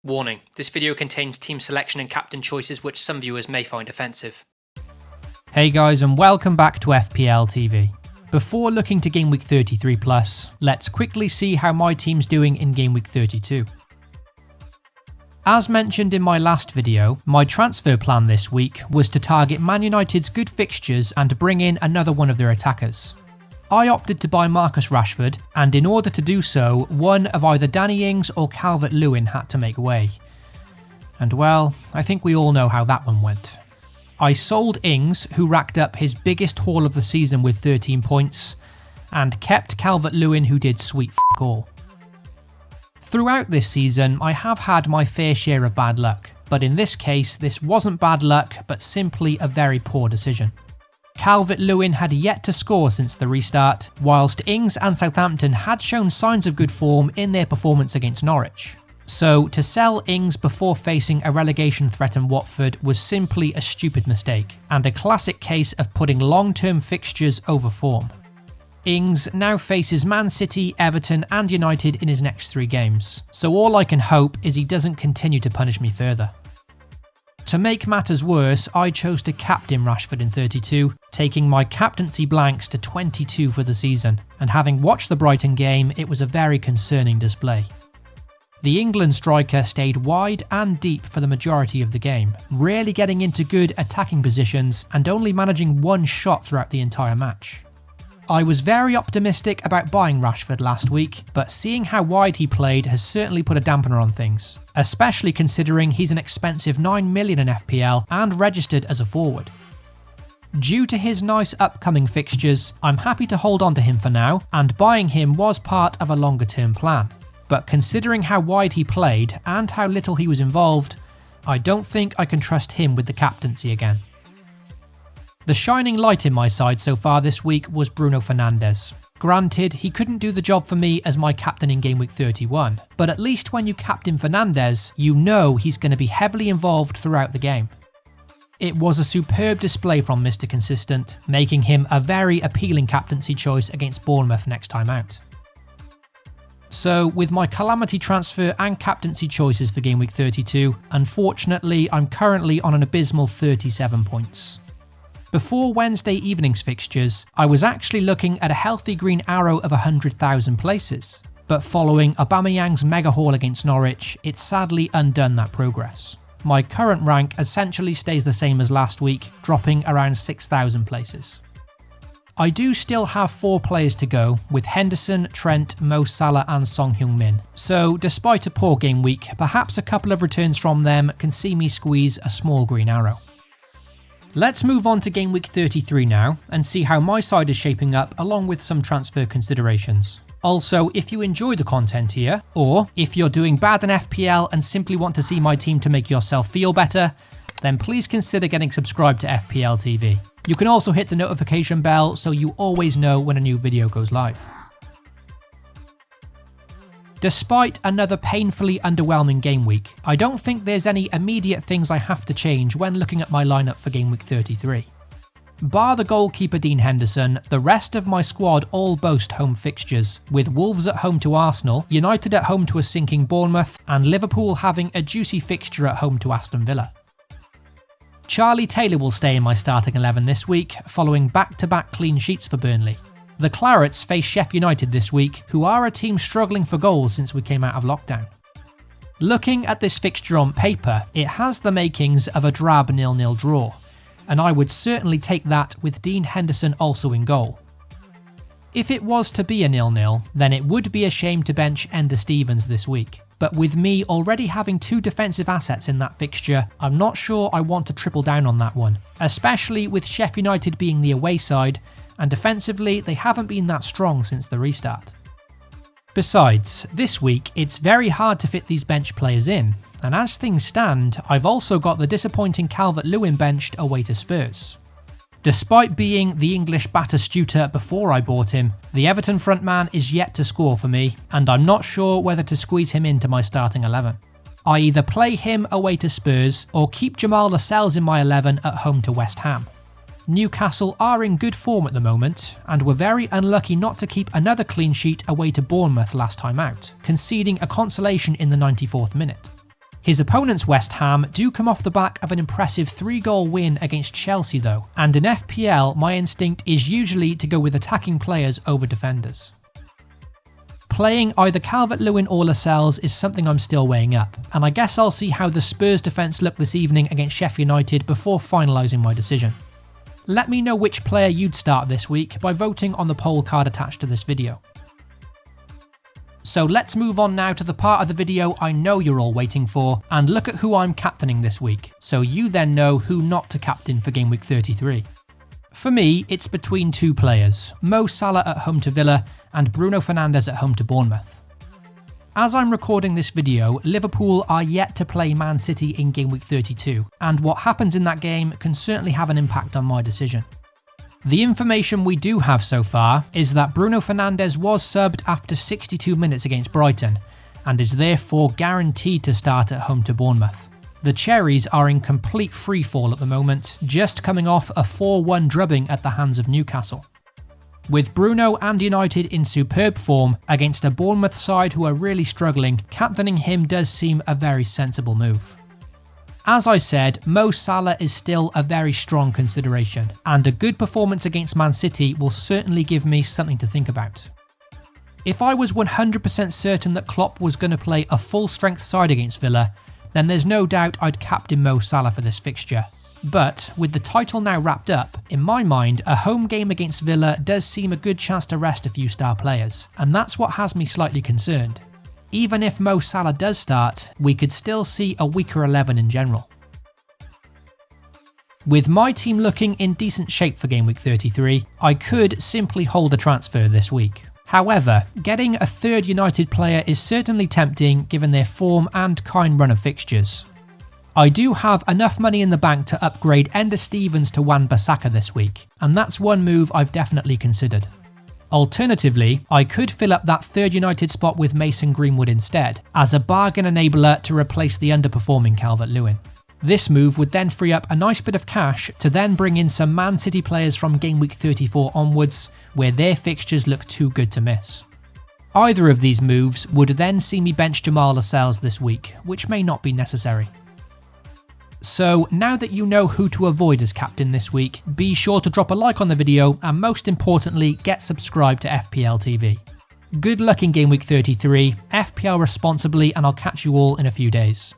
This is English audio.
Warning, this video contains team selection and captain choices which some viewers may find offensive. Hey guys, and welcome back to FPL TV. Before looking to Game Week 33 plus, let's quickly see how my team's doing in Game Week 32. As mentioned in my last video, my transfer plan this week was to target Man United's good fixtures and bring in another one of their attackers. I opted to buy Marcus Rashford, and in order to do so, one of either Danny Ings or Calvert-Lewin had to make way. And well, I think we all know how that one went. I sold Ings, who racked up his biggest haul of the season with 13 points, and kept Calvert-Lewin, who did sweet f*** all. Throughout this season, I have had my fair share of bad luck, but in this case, this wasn't bad luck, but simply a very poor decision. Calvert-Lewin had yet to score since the restart, whilst Ings and Southampton had shown signs of good form in their performance against Norwich. So to sell Ings before facing a relegation threat in Watford was simply a stupid mistake, and a classic case of putting long-term fixtures over form. Ings now faces Man City, Everton and United in his next 3 games, so all I can hope is he doesn't continue to punish me further. To make matters worse, I chose to captain Rashford in 32, taking my captaincy blanks to 22 for the season, and having watched the Brighton game, it was a very concerning display. The England striker stayed wide and deep for the majority of the game, rarely getting into good attacking positions and only managing 1 shot throughout the entire match. I was very optimistic about buying Rashford last week, but seeing how wide he played has certainly put a dampener on things, especially considering he's an expensive 9 million in FPL and registered as a forward. Due to his nice upcoming fixtures, I'm happy to hold on to him for now, and buying him was part of a longer term plan. But considering how wide he played and how little he was involved, I don't think I can trust him with the captaincy again. The shining light in my side so far this week was Bruno Fernandes. Granted, he couldn't do the job for me as my captain in Game Week 31, but at least when you captain Fernandes, you know he's going to be heavily involved throughout the game. It was a superb display from Mr. Consistent, making him a very appealing captaincy choice against Bournemouth next time out. So, with my calamity transfer and captaincy choices for Game Week 32, unfortunately I'm currently on an abysmal 37 points. Before Wednesday evening's fixtures, I was actually looking at a healthy green arrow of 100,000 places, but following Aubameyang's mega haul against Norwich, it's sadly undone that progress. My current rank essentially stays the same as last week, dropping around 6,000 places. I do still have 4 players to go, with Henderson, Trent, Mo Salah and Son Heung-min, so despite a poor game week, perhaps a couple of returns from them can see me squeeze a small green arrow. Let's move on to Game Week 33 now, and see how my side is shaping up along with some transfer considerations. Also, if you enjoy the content here, or if you're doing bad in FPL and simply want to see my team to make yourself feel better, then please consider getting subscribed to FPL TV. You can also hit the notification bell so you always know when a new video goes live. Despite another painfully underwhelming game week, I don't think there's any immediate things I have to change when looking at my lineup for Game Week 33. Bar the goalkeeper Dean Henderson, the rest of my squad all boast home fixtures, with Wolves at home to Arsenal, United at home to a sinking Bournemouth, and Liverpool having a juicy fixture at home to Aston Villa. Charlie Taylor will stay in my starting 11 this week, following back-to-back clean sheets for Burnley. The Clarets face Sheffield United this week, who are a team struggling for goals since we came out of lockdown. Looking at this fixture on paper, it has the makings of a drab 0-0 draw, and I would certainly take that with Dean Henderson also in goal. If it was to be a 0-0, then it would be a shame to bench Ender Stevens this week, but with me already having 2 defensive assets in that fixture, I'm not sure I want to triple down on that one, especially with Sheffield United being the away side, and defensively they haven't been that strong since the restart. Besides, this week it's very hard to fit these bench players in, and as things stand, I've also got the disappointing Calvert-Lewin benched away to Spurs. Despite being the English Batistuta before I bought him, the Everton frontman is yet to score for me, and I'm not sure whether to squeeze him into my starting 11. I either play him away to Spurs or keep Jamal Lascelles in my 11 at home to West Ham. Newcastle are in good form at the moment, and were very unlucky not to keep another clean sheet away to Bournemouth last time out, conceding a consolation in the 94th minute. His opponents West Ham do come off the back of an impressive 3-goal win against Chelsea though, and in FPL my instinct is usually to go with attacking players over defenders. Playing either Calvert-Lewin or Lascelles is something I'm still weighing up, and I guess I'll see how the Spurs defence look this evening against Sheffield United before finalising my decision. Let me know which player you'd start this week by voting on the poll card attached to this video. So let's move on now to the part of the video I know you're all waiting for, and look at who I'm captaining this week, so you then know who not to captain for Game Week 33. For me, it's between two players, Mo Salah at home to Villa and Bruno Fernandes at home to Bournemouth. As I'm recording this video, Liverpool are yet to play Man City in Game Week 32, and what happens in that game can certainly have an impact on my decision. The information we do have so far is that Bruno Fernandes was subbed after 62 minutes against Brighton, and is therefore guaranteed to start at home to Bournemouth. The Cherries are in complete freefall at the moment, just coming off a 4-1 drubbing at the hands of Newcastle. With Bruno and United in superb form against a Bournemouth side who are really struggling, captaining him does seem a very sensible move. As I said, Mo Salah is still a very strong consideration, and a good performance against Man City will certainly give me something to think about. If I was 100% certain that Klopp was going to play a full-strength side against Villa, then there's no doubt I'd captain Mo Salah for this fixture. But with the title now wrapped up, in my mind, a home game against Villa does seem a good chance to rest a few star players, and that's what has me slightly concerned. Even if Mo Salah does start, we could still see a weaker 11 in general. With my team looking in decent shape for Game Week 33, I could simply hold a transfer this week. However, getting a third United player is certainly tempting given their form and kind run of fixtures. I do have enough money in the bank to upgrade Ender Stevens to Wan-Bissaka this week, and that's one move I've definitely considered. Alternatively, I could fill up that third United spot with Mason Greenwood instead, as a bargain enabler to replace the underperforming Calvert-Lewin. This move would then free up a nice bit of cash to then bring in some Man City players from Game Week 34 onwards, where their fixtures look too good to miss. Either of these moves would then see me bench Jamal Lascelles this week, which may not be necessary. So now that you know who to avoid as captain this week, be sure to drop a like on the video and most importantly get subscribed to FPL TV. Good luck in Game Week 33, FPL responsibly, and I'll catch you all in a few days.